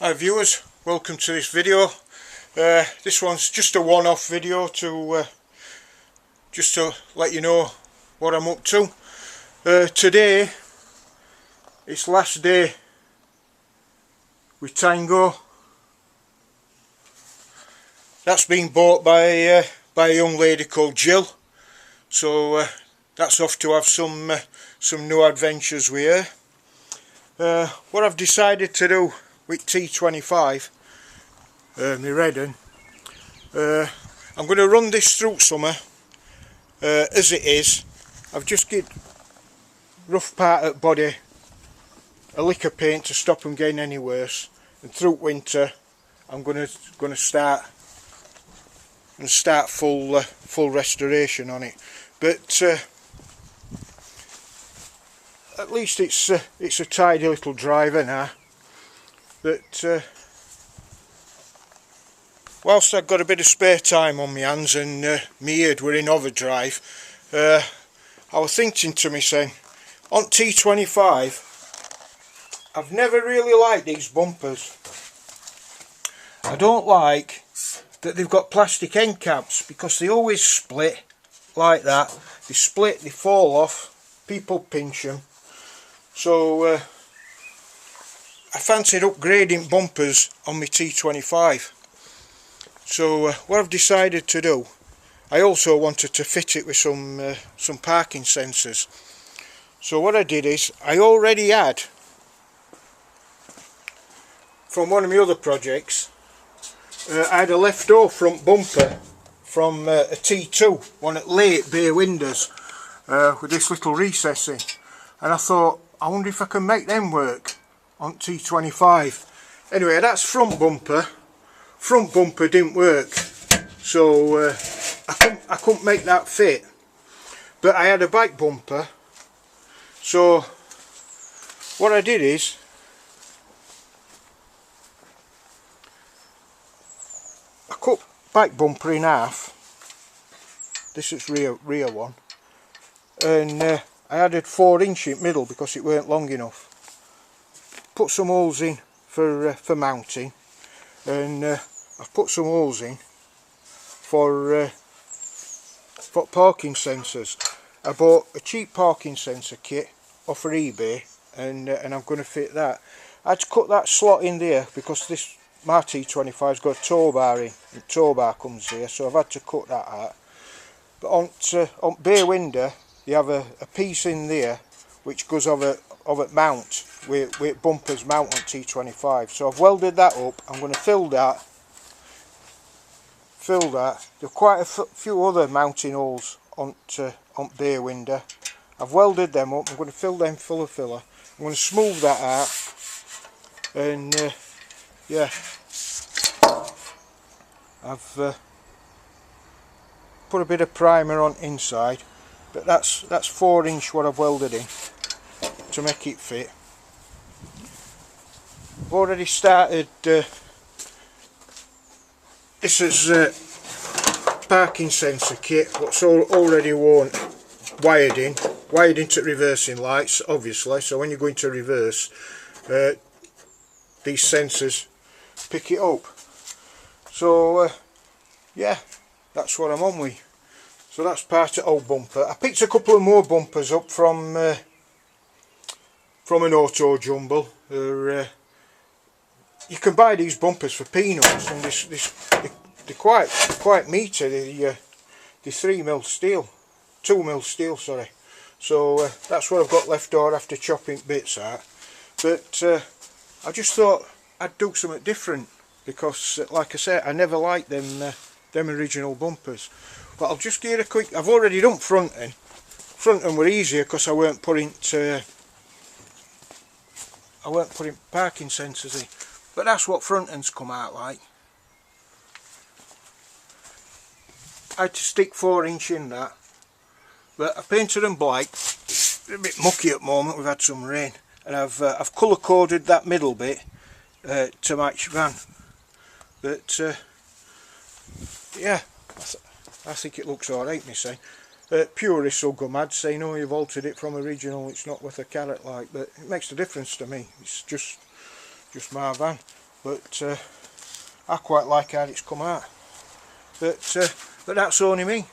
Hi viewers, welcome to this video. This one's just a one-off video to just to let you know what I'm up to. Today it's last day with Tango. That's been bought by a young lady called Jill, so that's off to have some new adventures with her. What I've decided to do with T25, my red one, I'm going to run this through summer as it is. I've just get rough part of the body a lick of paint to stop them getting any worse, and through winter I'm going to start full restoration on it. But at least it's a tidy little driver now. But whilst I've got a bit of spare time on my hands and my head were in overdrive, I was thinking to me saying, on T25 I've never really liked these bumpers. I don't like that they've got plastic end caps because they always split like that. They split, they fall off, people pinch them. So I fancied upgrading bumpers on my T25. So what I've decided to do, I also wanted to fit it with some parking sensors. So what I did is, I already had, from one of my other projects, I had a left-over front bumper from a T2, one at late bay windows, with this little recess in. And I thought, I wonder if I can make them work on T25. Anyway, that's front bumper. Front bumper didn't work, so I couldn't make that fit. But I had a back bumper, so what I did is I cut back bumper in half. This is rear one, and I added 4 inch in middle because it weren't long enough. Put some holes in for mounting, and I've put some holes in for parking sensors. I bought a cheap parking sensor kit off of eBay, and I'm going to fit that. I had to cut that slot in there because this my T25's got a tow bar in, and tow bar comes here, so I've had to cut that out. But on bay window you have a piece in there which goes over a mount with bumpers mount on T25. So I've welded that up. I'm going to fill that. There are quite a few other mounting holes on bay window. I've welded them up. I'm going to fill them full of filler. I'm going to smooth that out, and yeah, I've put a bit of primer on inside, but that's 4 inch what I've welded in to make it fit. I've already started. This is parking sensor kit, what's already wired into reversing lights, obviously. So when you go into reverse, these sensors pick it up. So yeah, that's what I'm on with. So that's part of old bumper. I picked a couple of more bumpers up from an auto jumble. You can buy these bumpers for peanuts, and they're quite meaty. They're 3mm steel, 2mm steel, sorry. So that's what I've got left over after chopping bits out. But I just thought I'd do something different because, like I said, I never liked them original bumpers. But I'll just give it a quick. I've already done front end. Front end were easier because I weren't putting parking sensors in. But that's what front ends come out like. I had to stick 4 inch in that, but I painted them black. They're a bit mucky at the moment, we've had some rain, and I've colour coded that middle bit to match van. But yeah, I think it looks alright, me say. Purists will go mad saying, oh, you've altered it from original, it's not worth a carrot like, but it makes a difference to me. It's just my van. but I quite like how it's come out. But that's only me.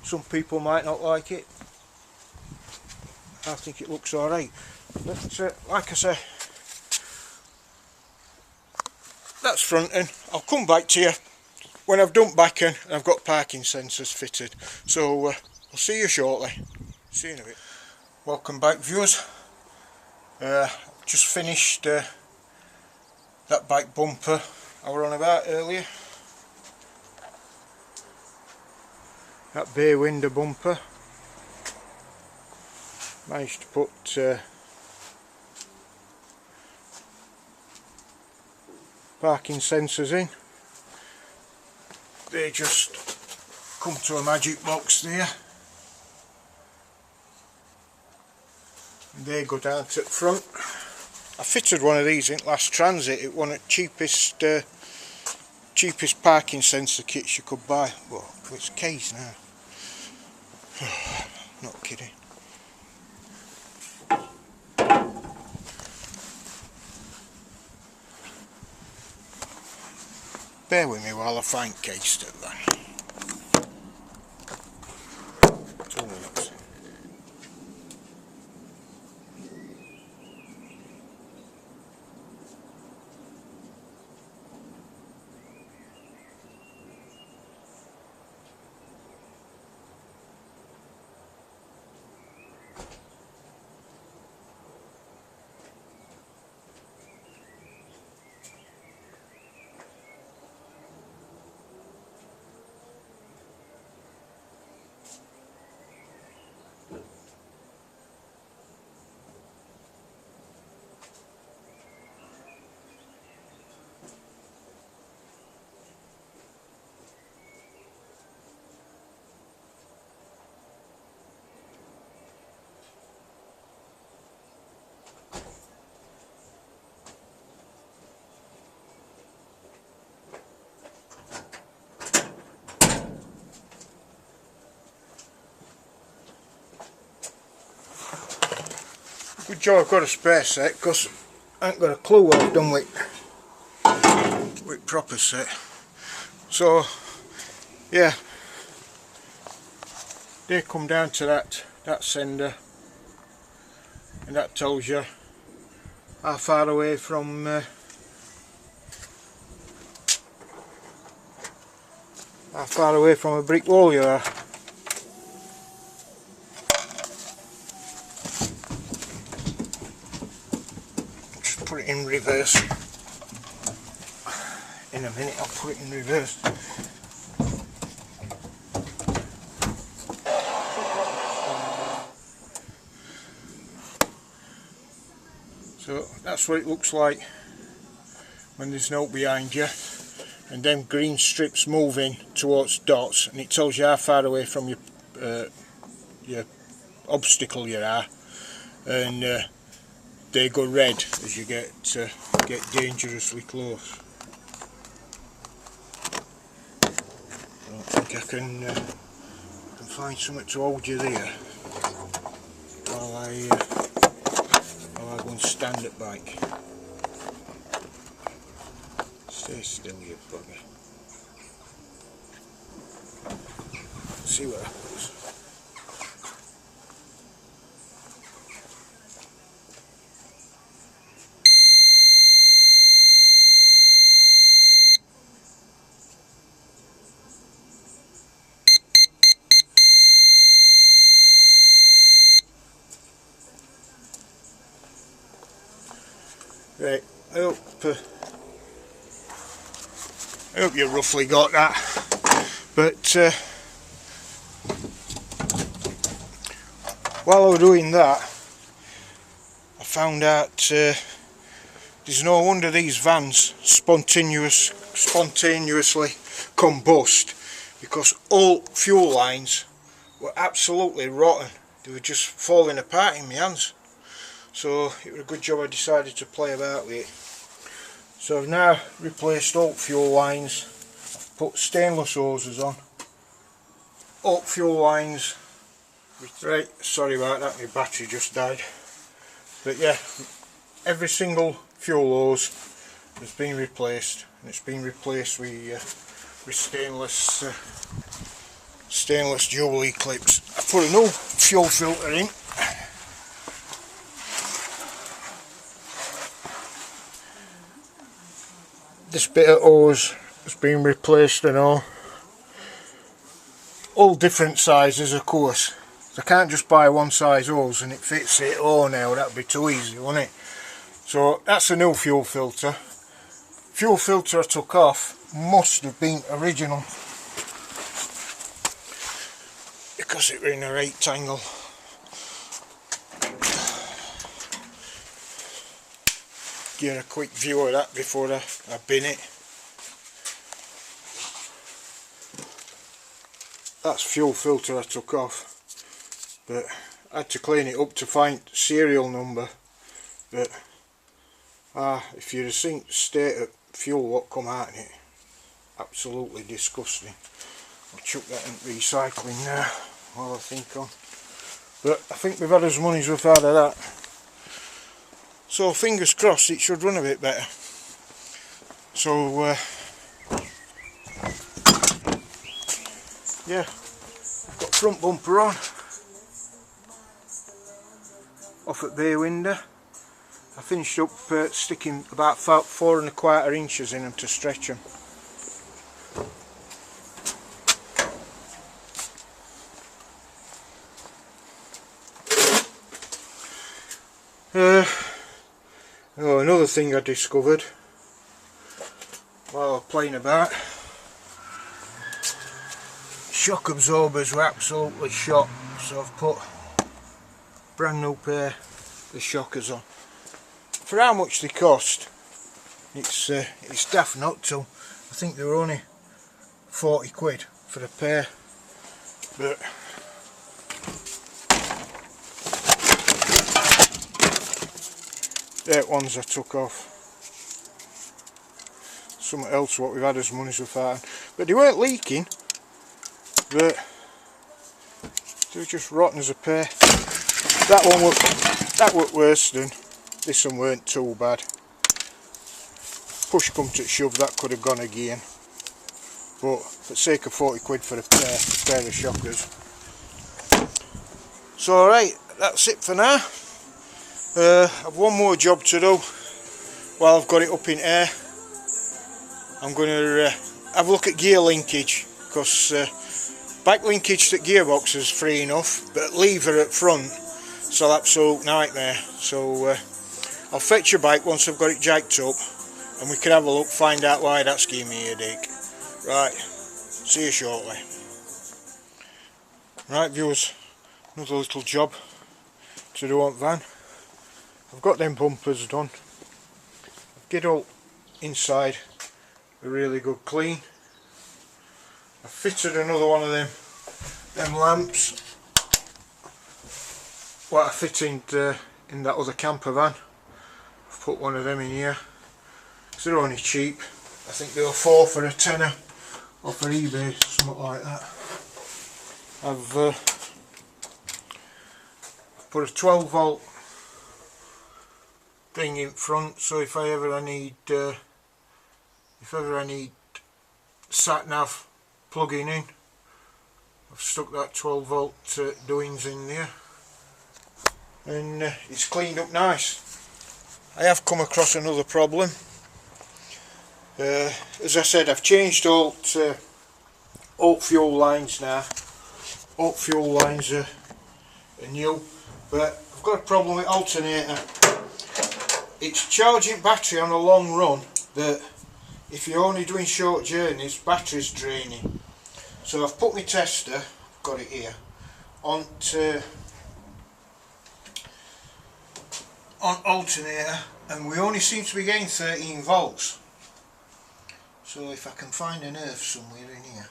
Some people might not like it. I think it looks alright. But like I say, that's fronting. I'll come back to you when I've done backing and I've got parking sensors fitted. So I'll see you shortly. See you in a bit. Welcome back, viewers. Just finished that back bumper I were on about earlier. That bay window bumper. Managed to put parking sensors in. They just come to a magic box there. And they go down to the front. I fitted one of these in last transit. It one of the cheapest parking sensor kits you could buy. Well, it's case now. Not kidding. Bear with me while I find case to that. 2 minutes. Good job I've got a spare set, because I ain't got a clue what I've done with proper set. So yeah, they come down to that sender, and that tells you how far away from a brick wall you are. Put it in reverse. In a minute I'll put it in reverse. So that's what it looks like when there's no behind you, and them green strips moving towards dots, and it tells you how far away from your obstacle you are, and they go red as you get dangerously close. I don't think I can find something to hold you there while I go and stand it back. Stay still, you bugger. See what happens. Right, I hope you roughly got that, but while I was doing that, I found out there's no wonder these vans spontaneously combust, because all fuel lines were absolutely rotten. They were just falling apart in my hands. So it was a good job I decided to play about with it. So I've now replaced all fuel lines. I've put stainless hoses on. All fuel lines. Right, sorry about that, my battery just died. But yeah, every single fuel hose has been replaced, and it's been replaced with stainless Jubilee clips. I put a new fuel filter in. This bit of hose has been replaced and all different sizes, of course. I can't just buy one size hose and it fits it all now. That'd be too easy, wouldn't it? So that's a new fuel filter. Fuel filter I took off must have been original, because it were in a right angle. Give a quick view of that before I bin it. That's fuel filter I took off, but I had to clean it up to find serial number. But if you'd have seen the state of fuel what come out in it, absolutely disgusting. I'll chuck that in recycling now while I think on. But I think we've had as money as we've had of that. So fingers crossed it should run a bit better. So yeah, I've got front bumper on, off at bay window. I finished up sticking about 4¼ inches in them to stretch them. Another thing I discovered while I was playing about, shock absorbers were absolutely shot, so I've put brand new pair of shockers on. For how much they cost, it's daft not to. I think they were only 40 quid for a pair, but they're ones I took off. Something else what we've had as money so far, but they weren't leaking, but they were just rotten as a pair. That were worse than this one. Weren't too bad. Push come to shove, that could have gone again, but for the sake of 40 quid for a pair of shockers. So alright, that's it for now. I've one more job to do while I've got it up in air. I'm going to have a look at gear linkage, because back linkage to gearbox is free enough, but lever at front it's an absolute nightmare. So I'll fetch your bike once I've got it jacked up, and we can have a look, find out why that's giving me a headache. Right, see you shortly. Right viewers, another little job to do on van. I've got them bumpers done. Get all inside a really good clean. I fitted another one of them lamps what I fitted in that other camper van. I've put one of them in here. So they're only cheap. I think they were 4 for a tenner off of eBay, something like that. I've put a 12 volt thing in front, so if ever I need sat nav plugging in, I've stuck that 12 volt doings in there, and it's cleaned up nice. I have come across another problem. As I said, I've changed alt fuel lines now. Alt fuel lines are new, but I've got a problem with alternator. It's charging battery on a long run, but if you're only doing short journeys, battery's draining. So I've put my tester, got it here, on alternator, and we only seem to be getting 13 volts. So if I can find an earth somewhere in here,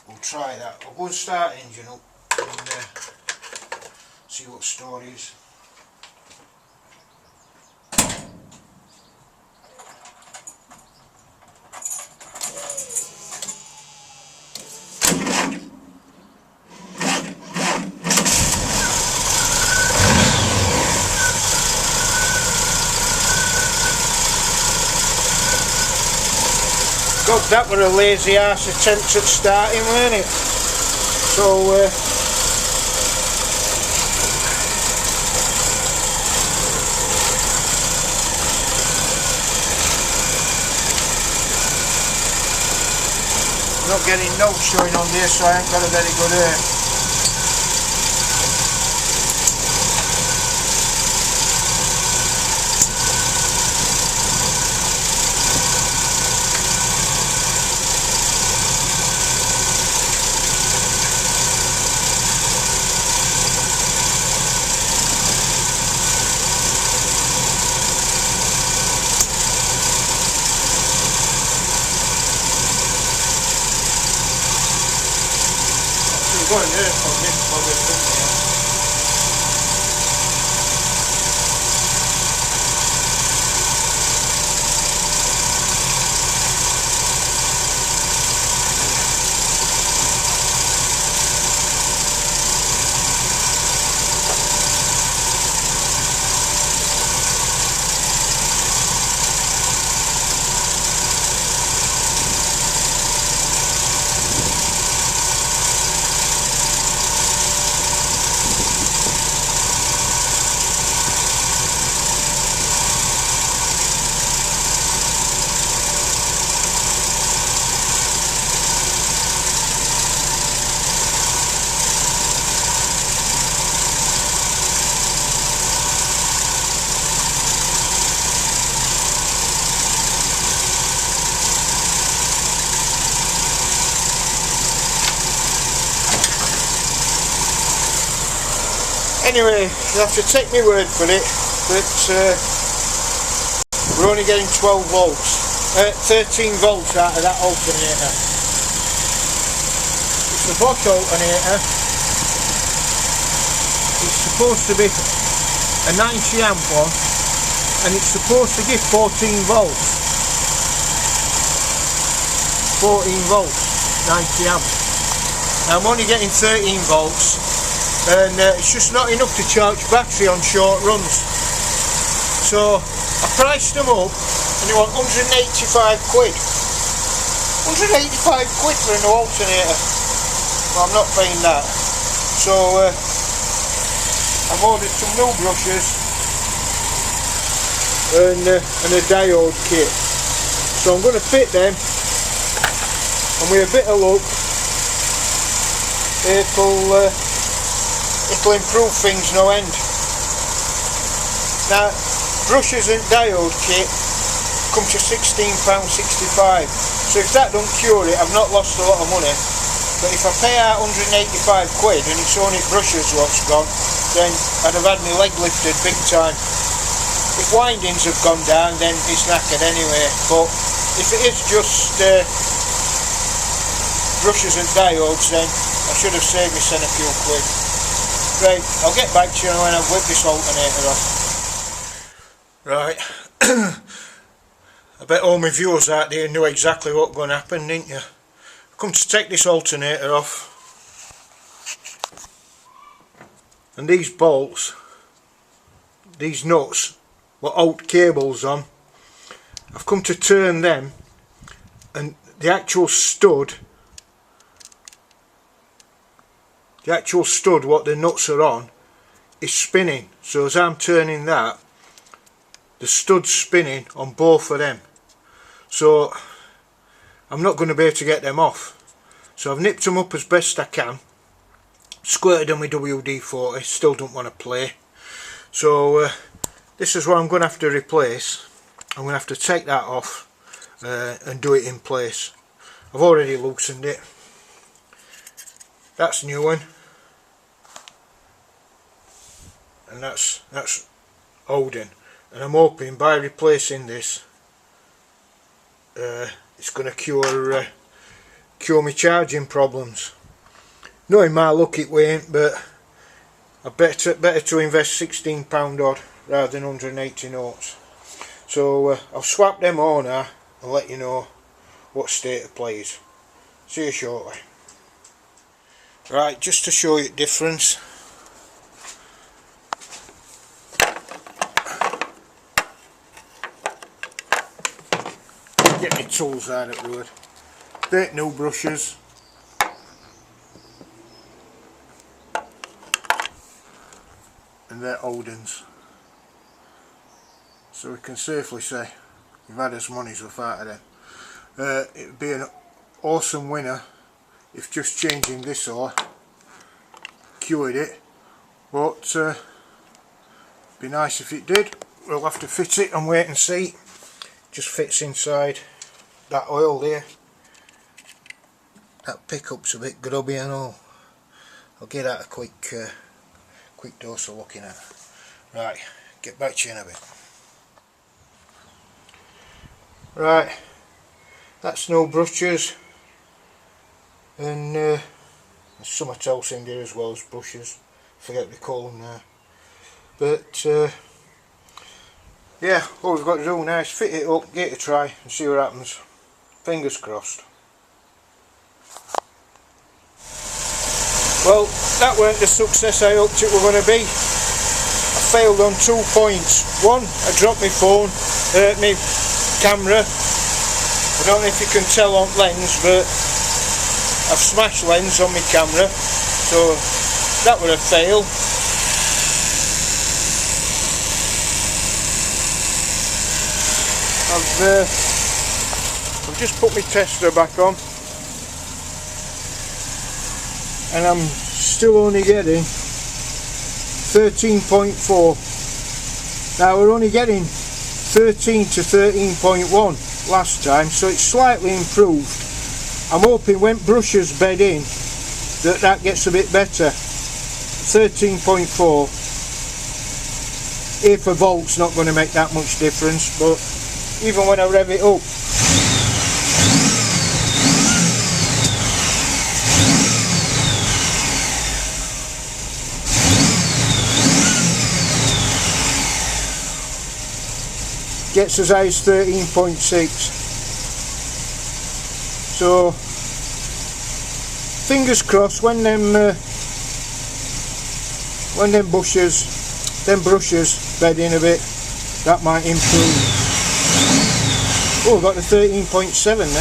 we'll try that. I'll go and start engine up and see what story is. God, that were a lazy arse attempt at starting, weren't it? So I'm not getting notes showing on there, so I ain't got a very good going there for this project. Anyway, you have to take my word for it that we're only getting 12 volts, 13 volts out of that alternator. It's a Bosch alternator. It's supposed to be a 90 amp one, and it's supposed to give 14 volts. 14 volts, 90 amps. Now I'm only getting 13 volts. And it's just not enough to charge battery on short runs. So I priced them up and they want 185 quid. 185 quid for a new alternator. Well, I'm not paying that. So I've ordered some new brushes and a diode kit. So I'm going to fit them, and with a bit of luck it'll improve things no end. Now, brushes and diode kit come to £16.65, so if that don't cure it, I've not lost a lot of money. But if I pay out 185 quid and it's only brushes what's gone, then I'd have had my leg lifted big time. If windings have gone down, then it's knackered anyway, but if it is just brushes and diodes, then I should have saved myself a few quid. Right, I'll get back to you when I've whipped this alternator off. Right, I bet all my viewers out there knew exactly what was going to happen, didn't you? I've come to take this alternator off, and these bolts, these nuts, were out cables on. I've come to turn them, and the actual stud what the nuts are on is spinning. So as I'm turning that, the stud's spinning on both of them. So I'm not going to be able to get them off. So I've nipped them up as best I can, squirted them with WD-40, still don't want to play. So this is what I'm going to have to replace. I'm going to have to take that off and do it in place. I've already loosened it. That's new one, and that's holding, and I'm hoping by replacing this it's going to cure my charging problems. Knowing my luck it won't, but I better to invest £16 odd rather than 180 notes. So I'll swap them on now and let you know what state of play is. See you shortly. Right, just to show you the difference. get my tools out of the wood. They're new brushes. And they're old ones. So we can safely say we've had as money as we've out of them. It would be an awesome winner if just changing this oil cured it, but be nice if it did. We'll have to fit it and wait and see. Just fits inside that oil there. That pickup's a bit grubby and all. I'll get out a quick dose of looking at. Right, get back to you in a bit. Right, that's no brushes, and there's something else in there as well as brushes. Forget what they call them now. But yeah, all we've got to do now is fit it up, give it a try and see what happens. Fingers crossed. Well, that weren't the success I hoped it were going to be. I failed on 2 points. One, I dropped my phone, my camera. I don't know if you can tell on lens, but I've smashed lens on my camera, so that was a fail. I've just put my tester back on, and I'm still only getting 13.4. Now we're only getting 13 to 13.1 last time, so it's slightly improved. I'm hoping when brushes bed in that gets a bit better. 13.4 here for volts not going to make that much difference, but even when I rev it up, gets as high as 13.6. So fingers crossed when them brushes bed in a bit, that might improve. Oh, I've got the 13.7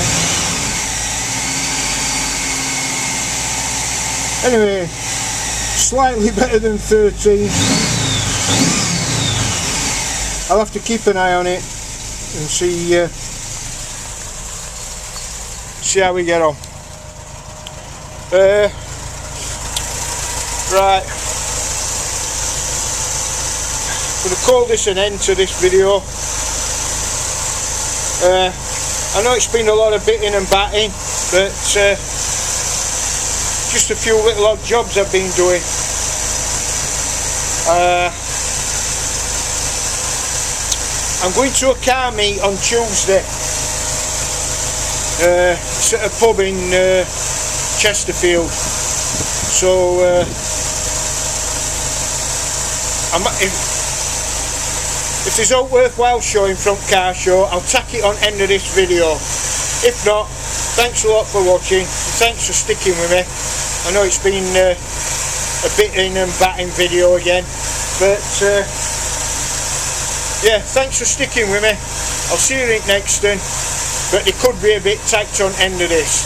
there. Anyway, slightly better than 13. I'll have to keep an eye on it and see how we get on. Right, I'm going to call this an end to this video. I know it's been a lot of bitting and batting, but just a few little odd jobs I've been doing. I'm going to a car meet on Tuesday. It's at a pub in Chesterfield. So if there's a worthwhile showing from car show, I'll tack it on end of this video. If not, thanks a lot for watching. Thanks for sticking with me. I know it's been a bitting and batting video again, but yeah, thanks for sticking with me. I'll see you in next one, but it could be a bit tacked on end of this.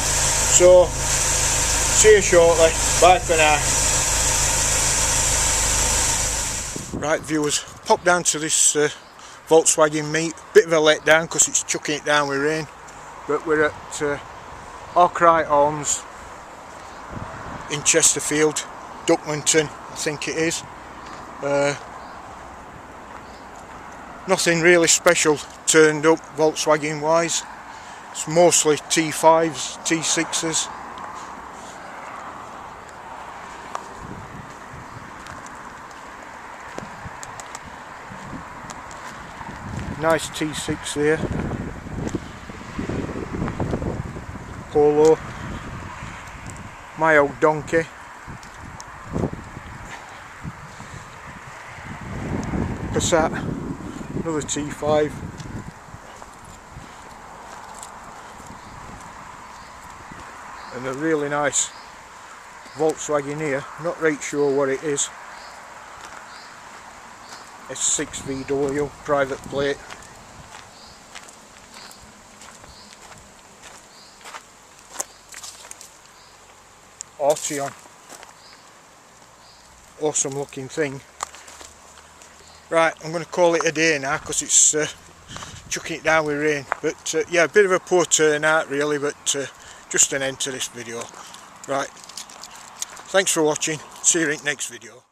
So see you shortly. Bye for now. Right viewers, pop down to this Volkswagen meet. Bit of a letdown because it's chucking it down with rain, but we're at Arkwright Arms in Chesterfield, Ducklington I think it is. Nothing really special turned up Volkswagen wise. It's mostly T5s, T6s. Nice T6 there. Polo. My old donkey. Passat. Another T5. And a really nice Volkswagen here. Not right sure what it is. S6 VW private plate. Aution. Awesome looking thing. Right, I'm going to call it a day now because it's chucking it down with rain. But yeah, a bit of a poor turnout really, but just an end to this video. Right, thanks for watching. See you in the next video.